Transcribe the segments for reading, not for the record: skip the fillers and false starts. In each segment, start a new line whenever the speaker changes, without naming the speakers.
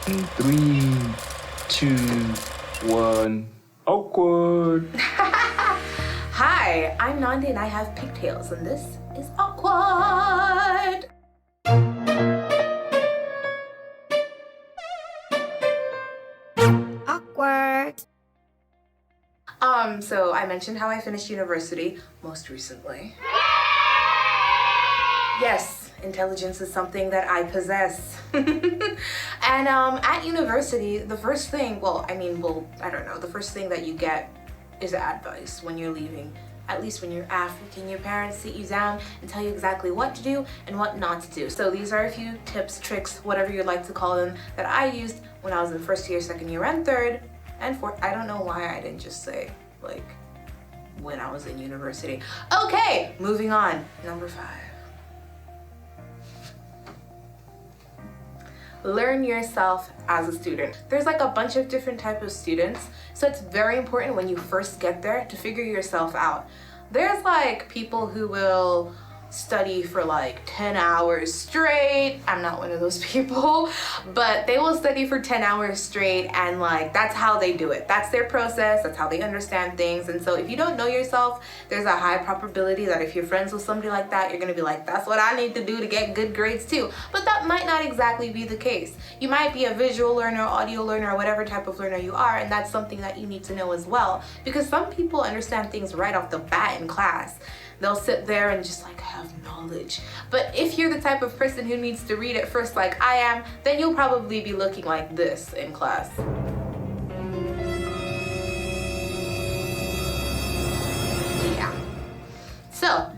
Three, two, one. Awkward.
Hi, I'm Nandi and I have pigtails, and this is Awkward.
Awkward.
So I mentioned how I finished university most recently. Yes, intelligence is something that I possess. And at university, the first thing, the first thing that you get is advice when you're leaving. At least when you're African, your parents sit you down and tell you exactly what to do and what not to do. So these are a few tips, tricks, whatever you'd like to call them, that I used when I was in first year, second year, and third, and fourth. I don't know why I didn't just say, like, when I was in university. Okay, moving on. Number 5. Learn yourself as a student. There's like a bunch of different types of students, so it's very important when you first get there to figure yourself out. There's like people who will study for like 10 hours straight. I'm not one of those people, but they will study for 10 hours straight, and like that's how they do it. That's their process, that's how they understand things. And so if you don't know yourself, there's a high probability that if you're friends with somebody like that, you're gonna be like, that's what I need to do to get good grades too. But that might not exactly be the case. You might be a visual learner, audio learner, or whatever type of learner you are, and that's something that you need to know as well, because some people understand things right off the bat in class. They'll sit there and just like have knowledge. But if you're the type of person who needs to read it first like I am, then you'll probably be looking like this in class. Yeah. So,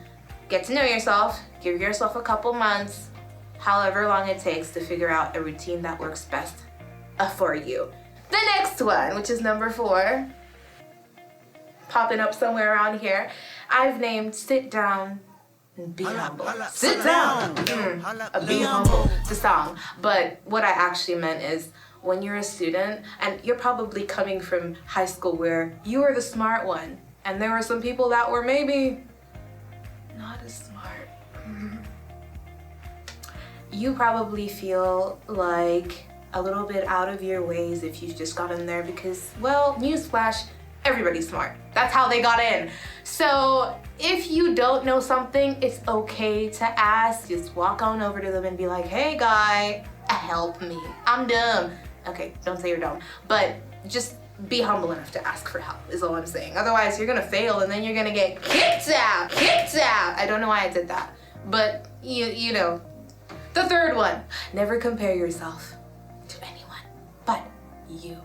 get to know yourself, give yourself a couple months, however long it takes to figure out a routine that works best for you. The next one, which is number 4, popping up somewhere around here, I've named Sit Down and Be Humble. Sit down, be humble, the song. But what I actually meant is, when you're a student, and you're probably coming from high school where you were the smart one, and there were some people that were maybe not as smart. You probably feel like a little bit out of your ways if you've just gotten there because, well, newsflash, everybody's smart. That's how they got in. So if you don't know something, it's okay to ask. Just walk on over to them and be like, hey guy, help me. I'm dumb. Okay, don't say you're dumb, but just be humble enough to ask for help is all I'm saying. Otherwise, you're gonna fail and then you're gonna get kicked out. I don't know why I did that, but you know. The third one, never compare yourself to anyone but you.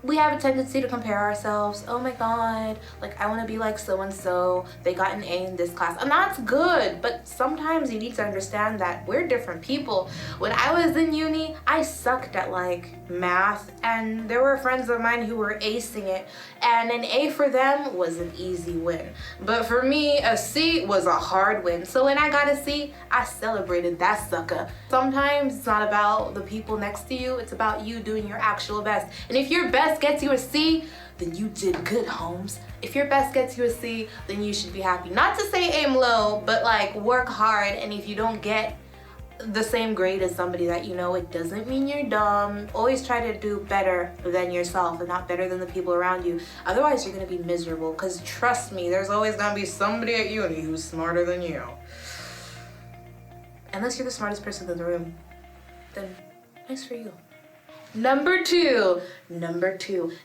We have a tendency to compare ourselves. Oh my God, like I want to be like so-and-so. They got an A in this class. And that's good, but sometimes you need to understand that we're different people. When I was in uni, I sucked at like math, and there were friends of mine who were acing it, and an A for them was an easy win. But for me, a C was a hard win. So when I got a C, I celebrated that sucker. Sometimes it's not about the people next to you, it's about you doing your actual best. And if your best gets you a C, then you did good, Holmes. If your best gets you a C, then you should be happy. Not to say aim low, but like work hard, and if you don't get the same grade as somebody that you know, it doesn't mean you're dumb. Always try to do better than yourself and not better than the people around you. Otherwise, you're gonna be miserable, because trust me, there's always gonna be somebody at uni who's smarter than you. Unless you're the smartest person in the room, then nice for you. Number two,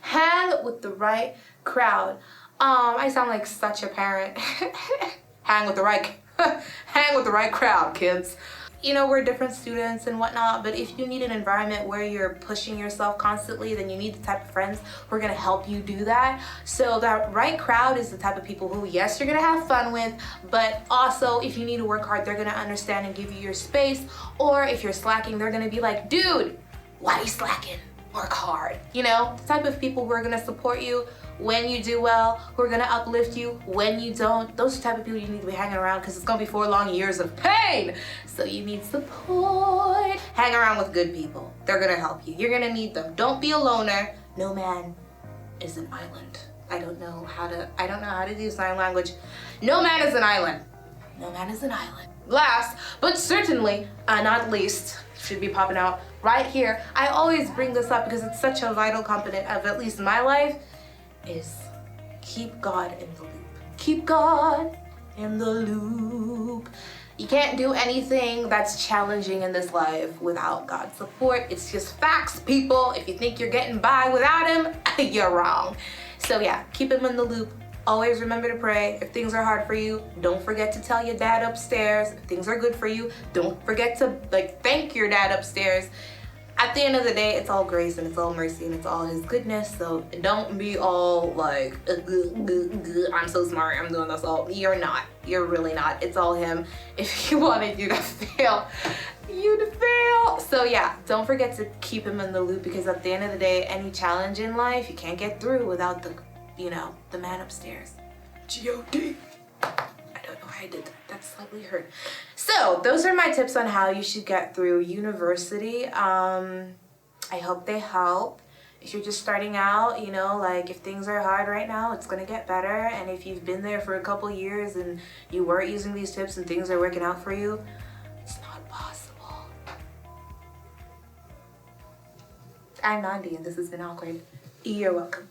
hang with the right crowd. I sound like such a parent. Hang with the right crowd, kids. You know, we're different students and whatnot, but if you need an environment where you're pushing yourself constantly, then you need the type of friends who are gonna help you do that. So that right crowd is the type of people who, yes, you're gonna have fun with, but also if you need to work hard, they're gonna understand and give you your space. Or if you're slacking, they're gonna be like, dude, why are you slacking? Work hard. You know, the type of people who are gonna support you when you do well, who are gonna uplift you when you don't. Those are the type of people you need to be hanging around, because it's gonna be 4 long years of pain. So you need support. Hang around with good people. They're gonna help you. You're gonna need them. Don't be a loner. No man is an island. I don't know how to do sign language. No man is an island. No man is an island. Last, but certainly not least, should be popping out right here. I always bring this up because it's such a vital component of at least my life, is keep God in the loop. Keep God in the loop. You can't do anything that's challenging in this life without God's support. It's just facts, people. If you think you're getting by without him, you're wrong. So yeah, keep him in the loop. Always remember to pray. If things are hard for you, don't forget to tell your dad upstairs. If things are good for you, don't forget to thank your dad upstairs. At the end of the day, it's all grace and it's all mercy and it's all his goodness. So don't be all like, I'm so smart, I'm doing this all. You're not. You're really not. It's all him. If he wanted you to fail, you'd fail. So yeah, don't forget to keep him in the loop, because at the end of the day, any challenge in life, you can't get through without the man upstairs. G-O-D. I don't know why I did that. That slightly hurt. So those are my tips on how you should get through university. I hope they help. If you're just starting out, if things are hard right now, it's gonna get better. And if you've been there for a couple years and you weren't using these tips and things are working out for you, it's not possible. I'm Nandi and this has been Awkward. You're welcome.